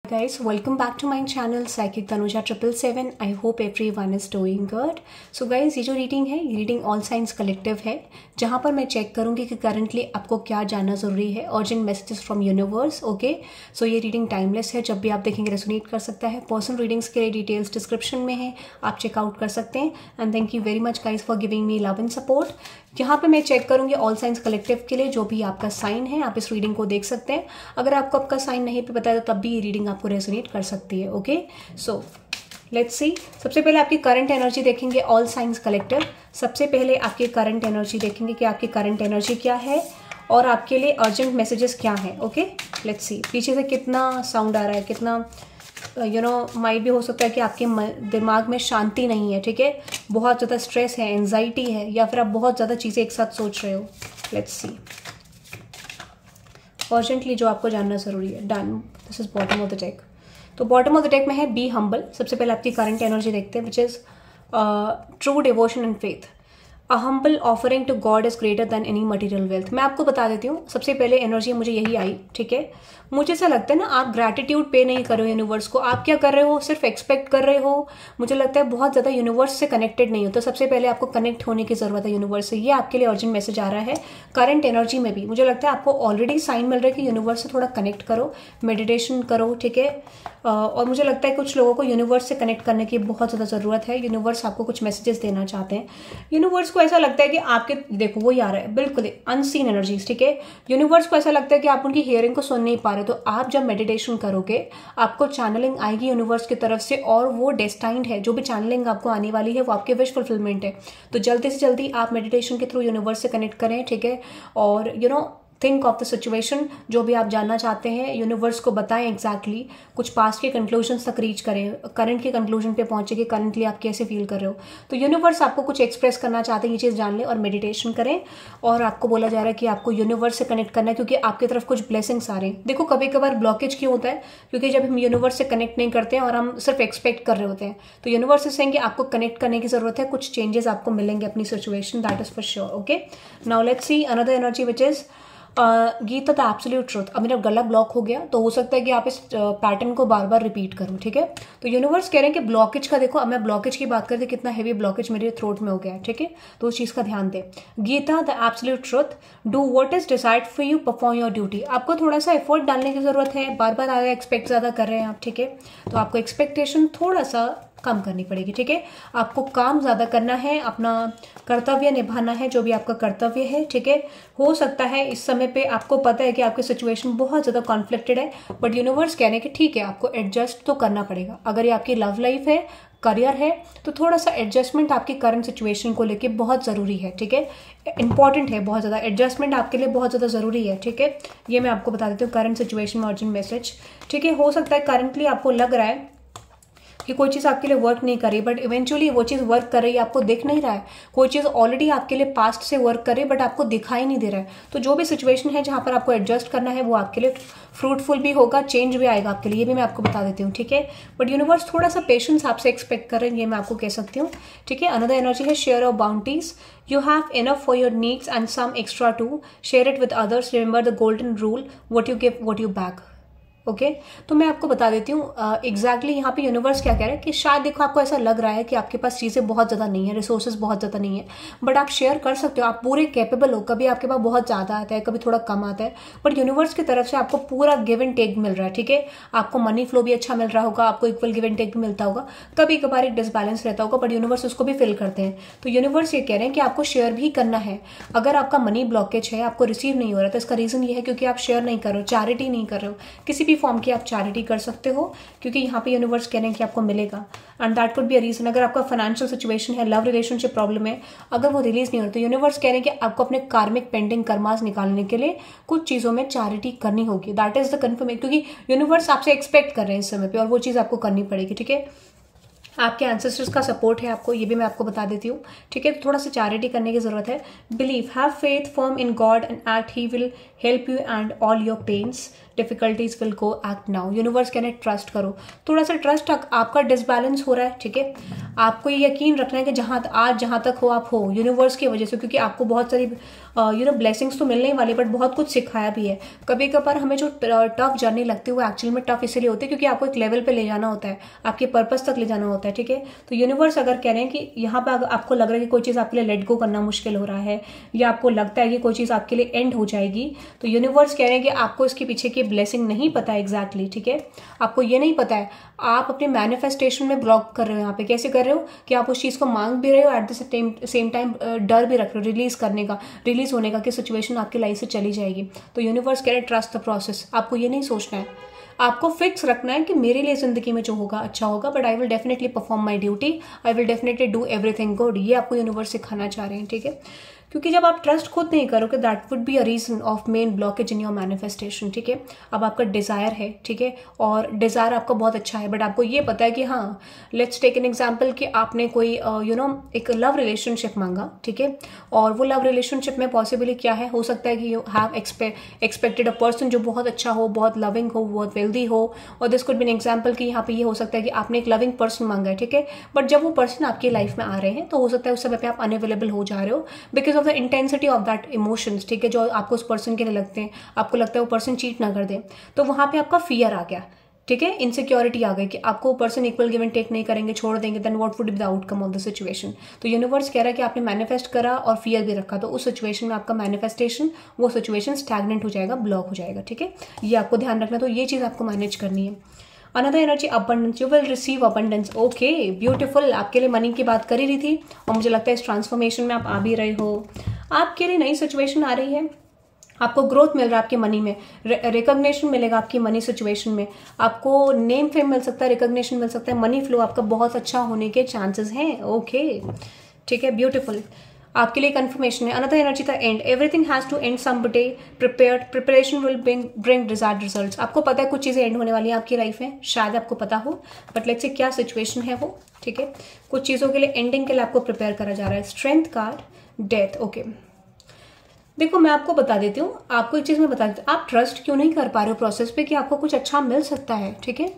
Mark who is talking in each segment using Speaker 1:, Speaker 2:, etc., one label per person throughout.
Speaker 1: guys, welcome back to my channel Psychic Tanuja 777. I hope everyone is doing good. So guys, ये जो reading है ये reading all science collective है, जहाँ पर मैं चेक करूँगी कि करंटली आपको क्या जानना ज़रूरी है. Urgent messages from universe. Okay, so ये रीडिंग टाइमलेस है, जब भी आप देखेंगे रेजोनेट कर सकता है. पर्सनल रीडिंग्स के लिए डिटेल्स डिस्क्रिप्शन में है, आप चेकआउट कर सकते हैं. And thank you very much guys for giving me love and support. यहाँ पे मैं चेक करूंगी ऑल साइंस कलेक्टिव के लिए जो भी आपका साइन है, आप इस रीडिंग को देख सकते हैं. अगर आपको आपका साइन नहीं पे पता है तो तब भी ये रीडिंग आपको रेजोनेट कर सकती है. Okay, so let's see. सबसे पहले आपकी करंट एनर्जी देखेंगे ऑल साइंस कलेक्टिव. सबसे पहले आपकी करंट एनर्जी देखेंगे कि आपकी करंट एनर्जी क्या है और आपके लिए अर्जेंट मैसेजेस क्या है. Okay, let's see. पीछे से कितना साउंड आ रहा है, कितना माइट भी हो सकता है कि आपके दिमाग में शांति नहीं है. ठीक है, बहुत ज़्यादा स्ट्रेस है, एंजाइटी है, या फिर आप बहुत ज़्यादा चीज़ें एक साथ सोच रहे हो. Let's see. अर्जेंटली जो आपको जानना ज़रूरी है. Done. This is bottom of the deck. तो बॉटम ऑफ द डेक में है बी हम्बल. सबसे पहले आपकी करंट एनर्जी देखते हैं, which is true devotion and faith. A humble offering to God is greater than any material wealth. मैं आपको बता देती हूँ, सबसे पहले एनर्जी मुझे यही आई. ठीक है, मुझे ऐसा लगता है ना, आप ग्रैटिट्यूड पे नहीं कर रहे हो यूनिवर्स को. आप क्या कर रहे हो, सिर्फ एक्सपेक्ट कर रहे हो. मुझे लगता है बहुत ज़्यादा यूनिवर्स से कनेक्टेड नहीं हो. तो सबसे पहले आपको कनेक्ट होने की ज़रूरत है यूनिवर्स से. ये आपके लिए अर्जेंट मैसेज आ रहा है. करंट एनर्जी में भी मुझे लगता है आपको ऑलरेडी साइन मिल रहा है कि यूनिवर्स से थोड़ा कनेक्ट करो, मेडिटेशन करो. ठीक है, और मुझे लगता है कुछ लोगों को यूनिवर्स से कनेक्ट करने की बहुत ज़्यादा ज़रूरत है. यूनिवर्स आपको कुछ मैसेजेस देना चाहते हैं. यूनिवर्स को ऐसा लगता है कि आपके, देखो वो ही आ रहा है बिल्कुल अनसीन एनर्जीज. ठीक है, यूनिवर्स को ऐसा लगता है कि आप उनकी हियरिंग को सुन नहीं पा रहे. तो आप जब मेडिटेशन करोगे आपको चैनलिंग आएगी यूनिवर्स की तरफ से, और वो डेस्टाइंड है. जो भी चैनलिंग आपको आने वाली है वो आपके विश फुलफिलमेंट है. तो जल्दी से जल्दी आप मेडिटेशन के थ्रू यूनिवर्स से कनेक्ट करें. ठीक है, और थिंक ऑफ द सिचुएशन, जो भी आप जानना चाहते हैं यूनिवर्स को बताएं एग्जैक्टली. कुछ पास्ट के कंक्लूजन तक रीच करें, करंट के कंक्लूजन पे पहुंचे कि करंटली आप कैसे फील कर रहे हो. तो यूनिवर्स आपको कुछ एक्सप्रेस करना चाहते हैं, ये चीज़ जान लें और मेडिटेशन करें. और आपको बोला जा रहा है कि आपको यूनिवर्स से कनेक्ट करना है, क्योंकि आपकी तरफ कुछ ब्लेसिंग्स आ रहे हैं. देखो कभी कभार ब्लॉकेज क्यों होता है, क्योंकि जब हम यूनिवर्स से कनेक्ट नहीं करते हैं और हम सिर्फ एक्सपेक्ट कर रहे होते हैं. तो यूनिवर्स से कहेंगे आपको कनेक्ट करने की जरूरत है, कुछ चेंजेस आपको मिलेंगे अपनी situation. That is for sure. Okay, now let's see another energy which is Gita the absolute truth. अब मेरा गला ब्लॉक हो गया तो हो सकता है कि आप इस पैटर्न को बार बार रिपीट करो. ठीक है, तो यूनिवर्स कह रहे हैं कि ब्लॉकेज का देखो. अब मैं ब्लॉकेज की बात करती, कितना हेवी ब्लॉकेज मेरे थ्रोट में हो गया है. ठीक है, तो उस चीज़ का ध्यान दें. Gita the absolute truth. Do what is decide for you, perform your duty. आपको थोड़ा सा एफर्ट डालने की जरूरत है. बार बार आगे एक्सपेक्ट ज़्यादा कर रहे हैं आप. ठीक है, तो आपको एक्सपेक्टेशन थोड़ा सा कम करनी पड़ेगी. ठीक है, आपको काम ज़्यादा करना है, अपना कर्तव्य निभाना है, जो भी आपका कर्तव्य है. ठीक है, हो सकता है इस समय पे आपको पता है कि आपकी सिचुएशन बहुत ज़्यादा कॉन्फ्लिक्टेड है, बट यूनिवर्स कह रहे हैं कि ठीक है आपको एडजस्ट तो करना पड़ेगा. अगर ये आपकी लव लाइफ है, करियर है, तो थोड़ा सा एडजस्टमेंट आपकी करंट सिचुएशन को लेके बहुत ज़रूरी है. ठीक है, इंपॉर्टेंट है, बहुत ज़्यादा एडजस्टमेंट आपके लिए बहुत ज़्यादा ज़रूरी है. ठीक है, ये मैं आपको बता देती हूँ करंट सिचुएशन में अर्जेंट मैसेज. ठीक है, हो सकता है करंटली आपको लग रहा है कि कोई चीज़ आपके लिए वर्क नहीं कर रही, बट इवेंचुअली वो चीज़ वर्क कर रही है, आपको दिख नहीं रहा है. कोई चीज़ ऑलरेडी आपके लिए पास्ट से वर्क कर रही है बट आपको दिखाई नहीं दे रहा है. तो जो भी सिचुएशन है जहाँ पर आपको एडजस्ट करना है वो आपके लिए फ्रूटफुल भी होगा, चेंज भी आएगा आपके लिए. ये भी मैं आपको बता देती हूँ. ठीक है, बट यूनिवर्स थोड़ा सा पेशेंस आपसे एक्सपेक्ट कर रहे हैं, ये मैं आपको कह सकती हूँ. ठीक है, अनदर एनर्जी है share of bounties. You have enough for your needs and some extra too. Share it with others. Remember the golden rule: what you give, what you back. Okay, तो मैं आपको बता देती हूँ एग्जैक्टली यहाँ पे universe क्या कह रहा है कि शायद देखो आपको ऐसा लग रहा है कि आपके पास चीज़ें बहुत ज़्यादा नहीं है, रिसोर्सेज बहुत ज़्यादा नहीं है, बट आप शेयर कर सकते हो. आप पूरे कैपेबल हो. कभी आपके पास बहुत ज़्यादा आता है, कभी थोड़ा कम आता है, बट यूनिवर्स की तरफ से आपको पूरा गिव एंड टेक मिल रहा है. ठीक है, आपको मनी फ्लो भी अच्छा मिल रहा होगा, आपको इक्वल गिव एंड टेक भी मिलता होगा. कभी कभार एक डिसबैलेंस रहता होगा, बट यूनिवर्स उसको भी फिल करते हैं. तो यूनिवर्स ये कह रहे हैं कि आपको शेयर भी करना है. अगर आपका मनी ब्लॉकेज है, आपको रिसीव नहीं हो रहा, तो इसका रीज़न ये है क्योंकि आप शेयर नहीं कर रहे हो, चैरिटी नहीं कर रहे हो. किसी भी फॉर्म की आप चैरिटी कर सकते हो, क्योंकि यहाँ पे यूनिवर्स कह रहे हैं कि आपको मिलेगा. And that could be a reason. अगर आपका फाइनेंशियल सिचुएशन है, लव रिलेशनशिप प्रॉब्लम है, अगर वो रिलीज नहीं हो रहा, तो यूनिवर्स कह रहे हैं कि आपको अपने कार्मिक पेंडिंग कर्मास निकालने के लिए कुछ चीज़ों में चैरिटी करनी होगी. दैट इज द कन्फर्मेशन, क्योंकि यूनिवर्स आपसे एक्सपेक्ट कर रहे हैं इस समय पे, और वो चीज़ आपको करनी पड़ेगी. ठीक है, आपके एंसेस्टर्स का सपोर्ट है आपको, ये भी मैं आपको बता देती हूँ. ठीक है, तो थोड़ा सा चैरिटी करने की जरूरत है. Believe, have faith firm in God and act, he will help you and all your pains. Difficulties will go, act now. Universe कहने ट्रस्ट करो, थोड़ा सा ट्रस्ट, आपका डिसबैलेंस हो रहा है, ठीक है, आपको ये यकीन रखना है कि जहाँ तक हो आप हो यूनिवर्स की वजह से, क्योंकि आपको बहुत सारी ब्लेसिंग्स तो मिलने वाली, बट बहुत कुछ सिखाया भी है। कभी कभार हमें जो टफ जर्नी लगती है वो एक्चुअली में टफ इसलिए होती है क्योंकि आपको एक लेवल पे ले जाना होता है, आपके पर्पस तक ले जाना होता है, ठीक है। तो यूनिवर्स अगर कह रहे हैं कि यहाँ पे आपको लग रहा है कि कोई चीज़ आपके लिए लेट गो करना मुश्किल हो रहा है, या आपको लगता है कि कोई चीज़ आपके लिए एंड हो जाएगी, तो यूनिवर्स कह रहे हैं कि आपको इसके पीछे की ब्लेसिंग नहीं पता है एग्जैक्टली, ठीक है, आपको ये नहीं पता है, आप अपने मैनिफेस्टेशन में ब्लॉक कर रहे हो। यहाँ पे कैसे कर रहे हो कि आप उस चीज़ को मांग भी रहे हो, एट द सेम टाइम डर भी रख रहे हो रिलीज होने का कि सिचुएशन आपकी लाइफ से चली जाएगी। तो यूनिवर्स कह रहे ट्रस्ट द प्रोसेस, आपको ये नहीं सोचना है, आपको फिक्स रखना है कि मेरे लिए जिंदगी में जो होगा अच्छा होगा, but I will definitely perform my duty, I will definitely do everything good. ये आपको यूनिवर्स सिखाना चाह रहे हैं, ठीक है, क्योंकि जब आप ट्रस्ट खुद नहीं करोगे that would be a reason of main blockage in your manifestation, ठीक है। अब आपका डिजायर है, ठीक है, और डिजायर आपका बहुत अच्छा है, बट आपको ये पता है कि हाँ, लेट्स टेक एन एग्जाम्पल कि आपने कोई एक लव रिलेशनशिप मांगा, ठीक है, और वो लव रिलेशनशिप में पॉसिबली क्या है, हो सकता है कि you have expected a person जो बहुत अच्छा हो, बहुत लविंग हो, बहुत वेल्दी हो, और this could be an example कि यहाँ पे ये हो सकता है कि आपने एक लविंग पर्सन मांगा है, ठीक है, बट जब वो पर्सन आपकी लाइफ में आ रहे हैं तो हो सकता है उस समय पे आप अनअवेलेबल हो जा रहे हो because of the intensity of that emotions, ठीक है, जो आपको उस पर्सन के लिए लगते हैं, आपको लगता है वो पर्सन चीट ना कर दे, तो वहां पे आपका फियर आ गया, ठीक है, इनसिक्योरिटी आ गई कि आपको person equal give and take नहीं करेंगे, छोड़ देंगे, then what would be the outcome of the situation. तो यूनिवर्स कह रहा है कि आपने मैनिफेस्ट करा और फियर भी रखा, तो उस सिचुएशन में आपका मैनिफेस्टेशन, वो सिचुएशन स्टैग्नेंट हो जाएगा, ब्लॉक हो जाएगा, ठीक है, ये आपको ध्यान रखना। तो ये चीज़ आपको मैनेज करनी है। Another energy abundance, you will receive abundance, okay beautiful, आपके लिए मनी की बात कर ही रही थी और मुझे लगता है इस ट्रांसफॉर्मेशन में आप आ भी रहे हो, आपके लिए नई सिचुएशन आ रही है, आपको ग्रोथ मिल रहा है आपके मनी में, रिकॉग्निशन मिलेगा आपकी मनी सिचुएशन में, आपको नेम फेम मिल सकता है, रिकॉग्निशन मिल सकता है, मनी फ्लो आपका बहुत अच्छा होने के चांसेस हैं, ओके, ठीक है, ब्यूटीफुल, आपके लिए कंफर्मेशन है। Another energy the end, everything has to end someday, preparation will bring desired results. आपको पता है कुछ चीजें एंड होने वाली हैं आपकी लाइफ में, शायद आपको पता हो, बट लेट्स से क्या सिचुएशन है वो, ठीक है, कुछ चीजों के लिए एंडिंग के लिए आपको प्रिपेयर करा जा रहा है। स्ट्रेंथ कार्ड, डेथ, ओके, देखो मैं आपको बता देती हूँ, आपको एक चीज मैं बता देती हूँ, आप ट्रस्ट क्यों नहीं कर पा रहे हो प्रोसेस पे कि आपको कुछ अच्छा मिल सकता है, ठीक है,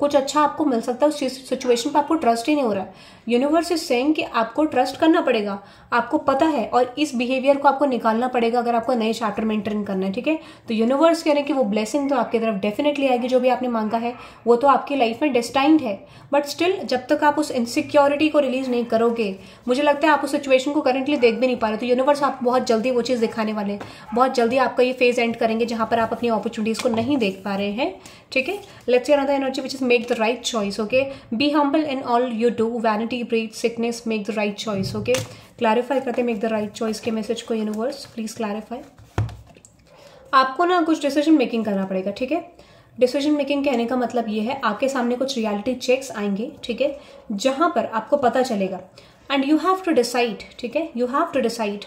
Speaker 1: कुछ अच्छा आपको मिल सकता है, उस सिचुएशन पे आपको ट्रस्ट ही नहीं हो रहा है। यूनिवर्स इज सेइंग कि आपको ट्रस्ट करना पड़ेगा, आपको पता है, और इस बिहेवियर को आपको निकालना पड़ेगा अगर आपको नए चैप्टर में एंटर करना है, ठीक है। तो यूनिवर्स कह रहे हैं कि वो ब्लेसिंग तो आपकी तरफ डेफिनेटली आएगी, जो भी आपने मांगा है वो तो आपकी लाइफ में डेस्टाइंड है, बट स्टिल जब तक आप उस इनसिक्योरिटी को रिलीज नहीं करोगे, मुझे लगता है आप उस सिचुएशन को करेंटली देख भी नहीं पा रहे, तो यूनिवर्स आप बहुत जल्दी वो चीज़ दिखाने वाले हैं, बहुत जल्दी आपका ये फेज एंड करेंगे जहां पर आप अपनी अपॉर्चुनिटीज को नहीं देख पा रहे हैं, ठीक है। Let's see another energy which is make the right choice, okay, be humble in all you do, vanity breed sickness, make the right choice, okay. Clarify करते मेक द राइट चॉइस के मैसेज को universe please clarify. आपको ना कुछ decision making करना पड़ेगा, ठीक है। डिसीजन मेकिंग कहने का मतलब ये है आपके सामने कुछ रियलिटी चेक्स आएंगे, ठीक है, जहां पर आपको पता चलेगा and you have to decide, ठीक है, यू हैव टू डिसाइड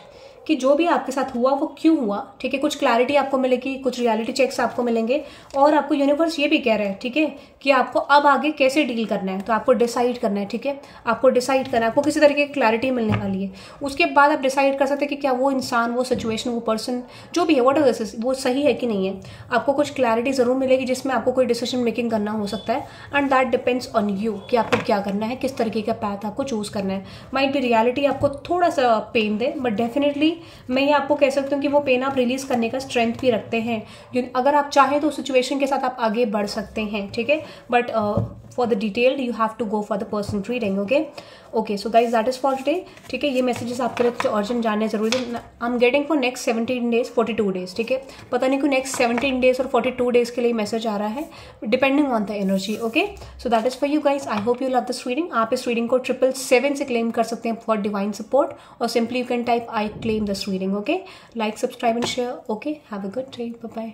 Speaker 1: कि जो भी आपके साथ हुआ वो क्यों हुआ, ठीक है। कुछ क्लैरिटी आपको मिलेगी, कुछ रियलिटी चेक्स आपको मिलेंगे, और आपको यूनिवर्स ये भी कह रहा है, ठीक है, कि आपको अब आगे कैसे डील करना है, तो आपको डिसाइड करना है, ठीक है, आपको डिसाइड करना है, आपको किसी तरीके की क्लैरिटी मिलने वाली है। उसके बाद आप डिसाइड कर सकते हैं कि क्या वो इंसान, वो सिचुएशन, वो पर्सन जो भी है, व्हाट इज दिस, वो सही है कि नहीं है। आपको कुछ क्लैरिटी जरूर मिलेगी जिसमें आपको कोई डिसीजन मेकिंग करना हो सकता है, and that depends on you कि आपको क्या करना है, किस तरीके का पैथ आपको चूज करना है। माइट बी रियलिटी आपको थोड़ा सा पेन दे, बट डेफिनेटली मैं ये आपको कह सकती हूँ कि वो पेन आप रिलीज करने का स्ट्रेंथ भी रखते हैं, अगर आप चाहें तो सिचुएशन के साथ आप आगे बढ़ सकते हैं, ठीक है, but for the detailed you have to go for the personal reading, okay so guys that is for today, ठीक है। ये मैसेजेस आपके लिए कुछ अर्जेंट जानने जरूरी है, I am getting for next 17 days 42 days, ठीक है, पता नहीं क्यों नेक्स्ट 17 डेज और 42 डेज के लिए मैसेज आ रहा है depending on the energy, okay. So that is for you guys, I hope you love this reading. आप इस रीडिंग को 777 से क्लेम कर सकते हैं फॉर डिवाइन सपोर्ट, और simply you can type I claim this reading, okay. Like, subscribe and share, okay, have a good day, bye bye.